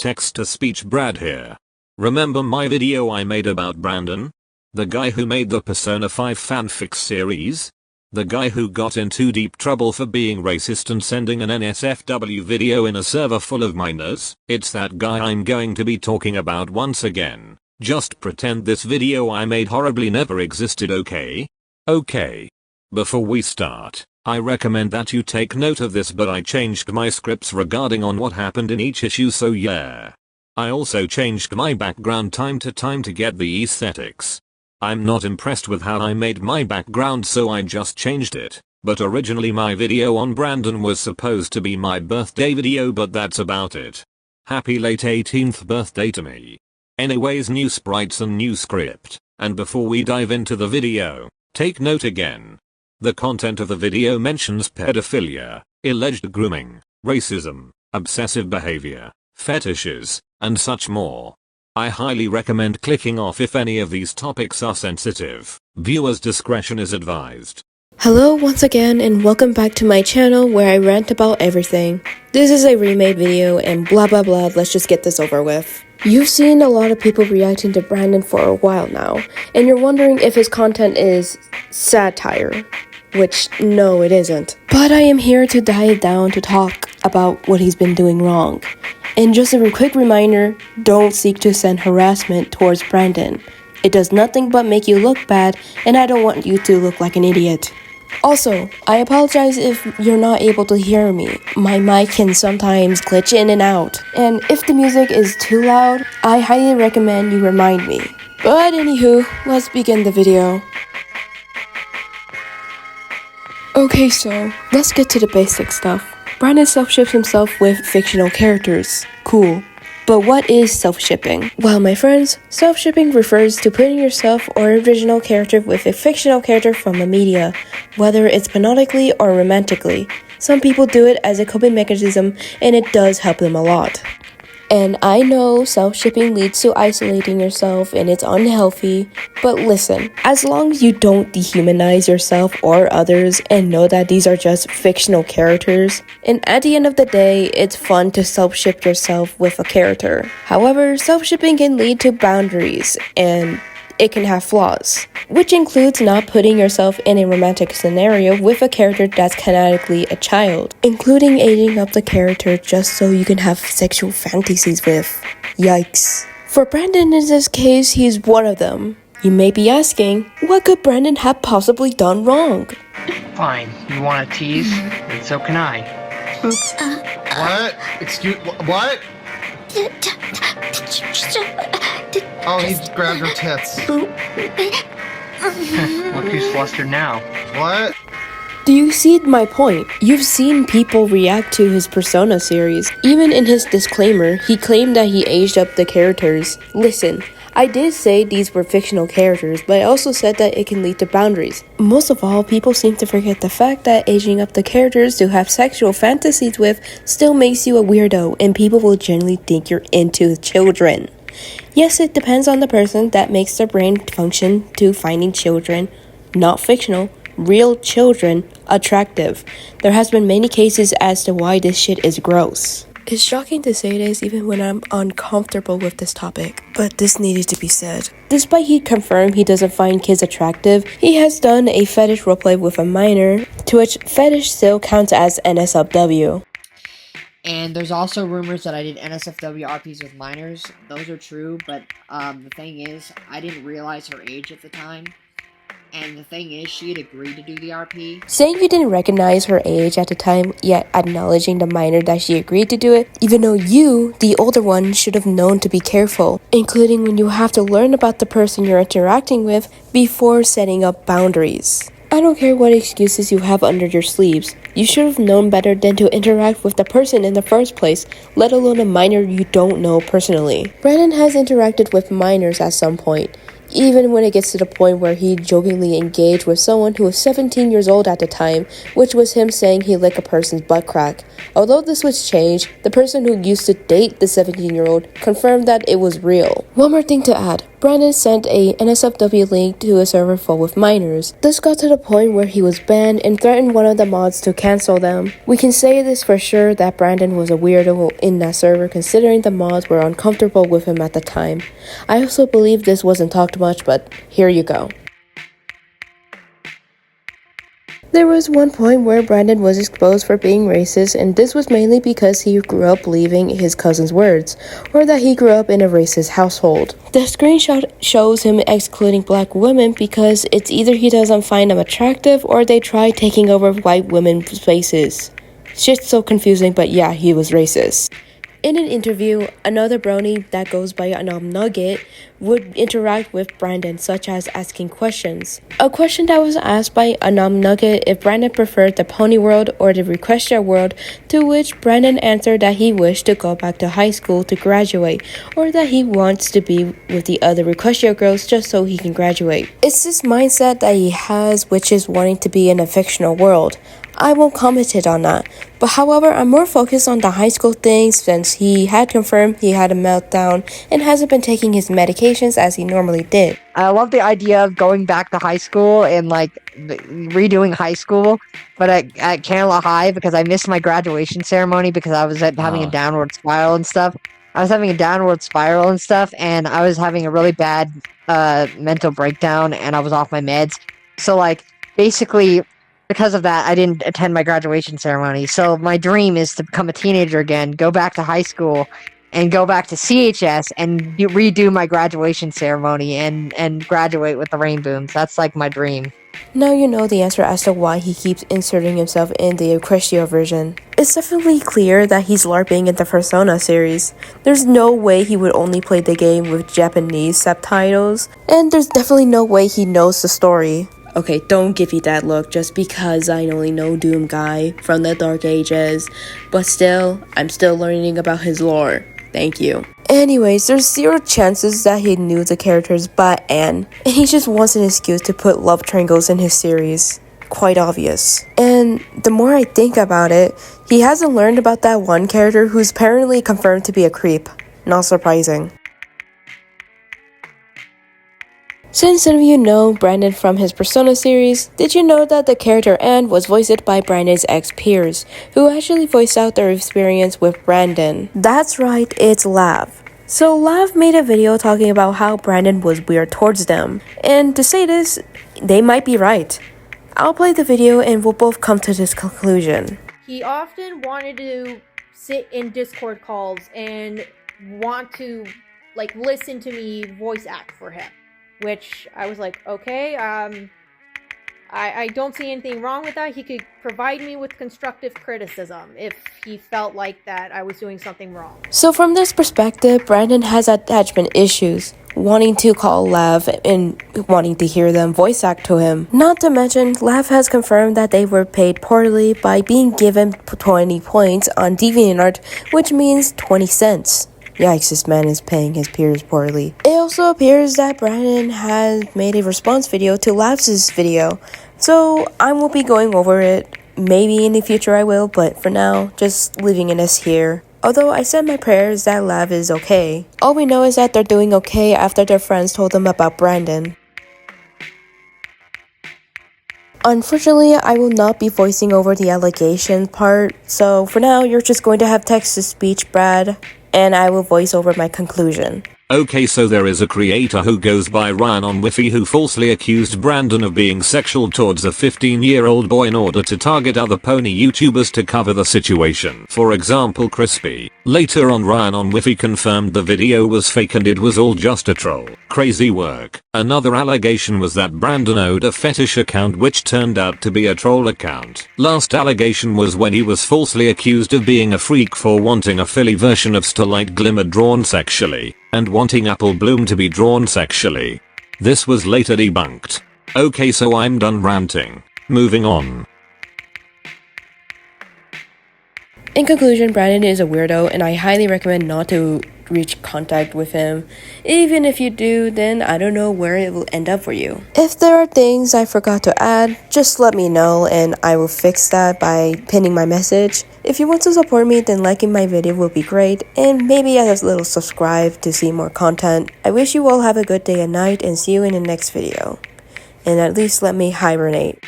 Text-to-speech Brad here. Remember my video I made about Brandon? The guy who made the Persona 5 fanfic series? The guy who got into deep trouble for being racist and sending an NSFW video in a server full of minors? It's that guy I'm going to be talking about once again. Just pretend this video I made horribly never existed, okay? Okay. Before we start, I recommend that you take note of this, but I changed my scripts regarding on what happened in each issue, so yeah. I also changed my background time to time to get the aesthetics. I'm not impressed with how I made my background, so I just changed it. But originally my video on Brandon was supposed to be my birthday video, but that's about it. Happy late 18th birthday to me. Anyways, new sprites and new script. And before we dive into the video, take note again. The content of the video mentions pedophilia, alleged grooming, racism, obsessive behavior, fetishes, and such more. I highly recommend clicking off if any of these topics are sensitive. Viewers' discretion is advised. Hello once again and welcome back to my channel where I rant about everything. This is a remade video and blah blah blah, let's just get this over with. You've seen a lot of people reacting to Brandon for a while now, and you're wondering if his content is satire. Which, no, it isn't. But I am here to dive down to talk about what he's been doing wrong. And just a quick reminder, don't seek to send harassment towards Brandon. It does nothing but make you look bad, and I don't want you to look like an idiot. Also, I apologize if you're not able to hear me. My mic can sometimes glitch in and out. And if the music is too loud, I highly recommend you remind me. But anywho, let's begin the video. Okay, so let's get to the basic stuff. Brandon self-ships himself with fictional characters. Cool. But what is self-shipping? Well, my friends, self-shipping refers to putting yourself or original character with a fictional character from the media, whether it's canonically or romantically. Some people do it as a coping mechanism, and it does help them a lot. And I know self-shipping leads to isolating yourself and it's unhealthy, but listen, as long as you don't dehumanize yourself or others and know that these are just fictional characters, and at the end of the day, it's fun to self-ship yourself with a character. However, self-shipping can lead to boundaries and it can have flaws, which includes not putting yourself in a romantic scenario with a character that's canonically a child, including aging up the character just so you can have sexual fantasies with. Yikes. For Brandon in this case, he's one of them. You may be asking, what could Brandon have possibly done wrong? Fine, you want to tease? And so can I. What? Excuse what? Oh, he grabbed her tits. Look who's flustered now. What? Do you see my point? You've seen people react to his Persona series. Even in his disclaimer, he claimed that he aged up the characters. Listen, I did say these were fictional characters, but I also said that it can lead to boundaries. Most of all, people seem to forget the fact that aging up the characters to have sexual fantasies with still makes you a weirdo, and people will generally think you're into children. Yes, it depends on the person that makes their brain function to finding children, not fictional, real children, attractive. There has been many cases as to why this shit is gross. It's shocking to say this even when I'm uncomfortable with this topic, but this needed to be said. Despite he confirmed he doesn't find kids attractive, he has done a fetish roleplay with a minor, to which fetish still counts as NSFW. And there's also rumors that I did NSFW RPs with minors. Those are true, but the thing is, I didn't realize her age at the time. And the thing is, she had agreed to do the RP. Saying you didn't recognize her age at the time, yet acknowledging the minor that she agreed to do it, even though you, the older one, should have known to be careful, including when you have to learn about the person you're interacting with before setting up boundaries. I don't care what excuses you have under your sleeves. You should have known better than to interact with the person in the first place, let alone a minor you don't know personally. Brandon has interacted with minors at some point, even when it gets to the point where he jokingly engaged with someone who was 17 years old at the time, which was him saying he licked a person's butt crack. Although this was changed, the person who used to date the 17-year-old confirmed that it was real. One more thing to add. Brandon sent a NSFW link to a server full with minors. This got to the point where he was banned and threatened one of the mods to cancel them. We can say this for sure that Brandon was a weirdo in that server considering the mods were uncomfortable with him at the time. I also believe this wasn't talked much, but here you go. There was one point where Brandon was exposed for being racist, and this was mainly because he grew up believing his cousin's words, or that he grew up in a racist household. The screenshot shows him excluding black women because it's either he doesn't find them attractive or they try taking over white women's spaces. Shit's so confusing, but yeah, he was racist. In an interview, another brony that goes by Nugget would interact with Brandon, such as asking questions. A question that was asked by Nugget if Brandon preferred the Pony World or the Requestia World, to which Brandon answered that he wished to go back to high school to graduate, or that he wants to be with the other Requestia girls just so he can graduate. It's this mindset that he has, which is wanting to be in a fictional world. I won't comment on that, but however, I'm more focused on the high school thing since he had confirmed he had a meltdown and hasn't been taking his medications as he normally did. I love the idea of going back to high school and like redoing high school, but at Canada High, because I missed my graduation ceremony because I was having a downward spiral and stuff. I was having a downward spiral and stuff, and I was having a really bad mental breakdown, and I was off my meds. So like basically, because of that, I didn't attend my graduation ceremony. So my dream is to become a teenager again, go back to high school, and go back to CHS and redo my graduation ceremony and graduate with the Rainbooms. That's like my dream. Now you know the answer as to why he keeps inserting himself in the Euchristio version. It's definitely clear that he's LARPing in the Persona series. There's no way he would only play the game with Japanese subtitles, and there's definitely no way he knows the story. Okay, don't give me that look just because I only know Doom Guy from the Dark Ages, but still, I'm still learning about his lore. Thank you. Anyways, there's zero chances that he knew the characters but Anne, and he just wants an excuse to put love triangles in his series. Quite obvious. And the more I think about it, he hasn't learned about that one character who's apparently confirmed to be a creep. Not surprising. Since some of you know Brandon from his Persona series, did you know that the character Anne was voiced by Brandon's ex-peers, who actually voiced out their experience with Brandon? That's right, it's Lav. So Lav made a video talking about how Brandon was weird towards them, and to say this, they might be right. I'll play the video and we'll both come to this conclusion. He often wanted to sit in Discord calls and want to like listen to me voice act for him. Which I was like, okay, I don't see anything wrong with that. He could provide me with constructive criticism if he felt like that I was doing something wrong. So from this perspective, Brandon has attachment issues, wanting to call Lav and wanting to hear them voice act to him. Not to mention, Lav has confirmed that they were paid poorly by being given 20 points on DeviantArt, which means 20 cents. Yikes, this man is paying his peers poorly. It also appears that Brandon has made a response video to Lav's video, so I won't be going over it. Maybe in the future I will, but for now, just leaving it as here. Although I said my prayers that Lav is okay. All we know is that they're doing okay after their friends told them about Brandon. Unfortunately, I will not be voicing over the allegation part, so for now, you're just going to have text-to-speech, Brad, and I will voice over my conclusion. Okay, so there is a creator who goes by Ryan on Wi-Fi who falsely accused Brandon of being sexual towards a 15-year-old boy in order to target other pony YouTubers to cover the situation. For example, Crispy. Later on, Ryan on Wi-Fi confirmed the video was fake and it was all just a troll. Crazy work. Another allegation was that Brandon owed a fetish account which turned out to be a troll account. Last allegation was when he was falsely accused of being a freak for wanting a Philly version of Starlight Glimmer drawn sexually, and wanting Apple Bloom to be drawn sexually. This was later debunked. Okay, so I'm done ranting. Moving on. In conclusion, Brandon is a weirdo and I highly recommend not to reach contact with him. Even if you do, then I don't know where it will end up for you. If there are things I forgot to add, just let me know and I will fix that by pinning my message. If you want to support me, then liking my video will be great, and maybe a little subscribe to see more content. I wish you all have a good day and night, and see you in the next video. And at least let me hibernate.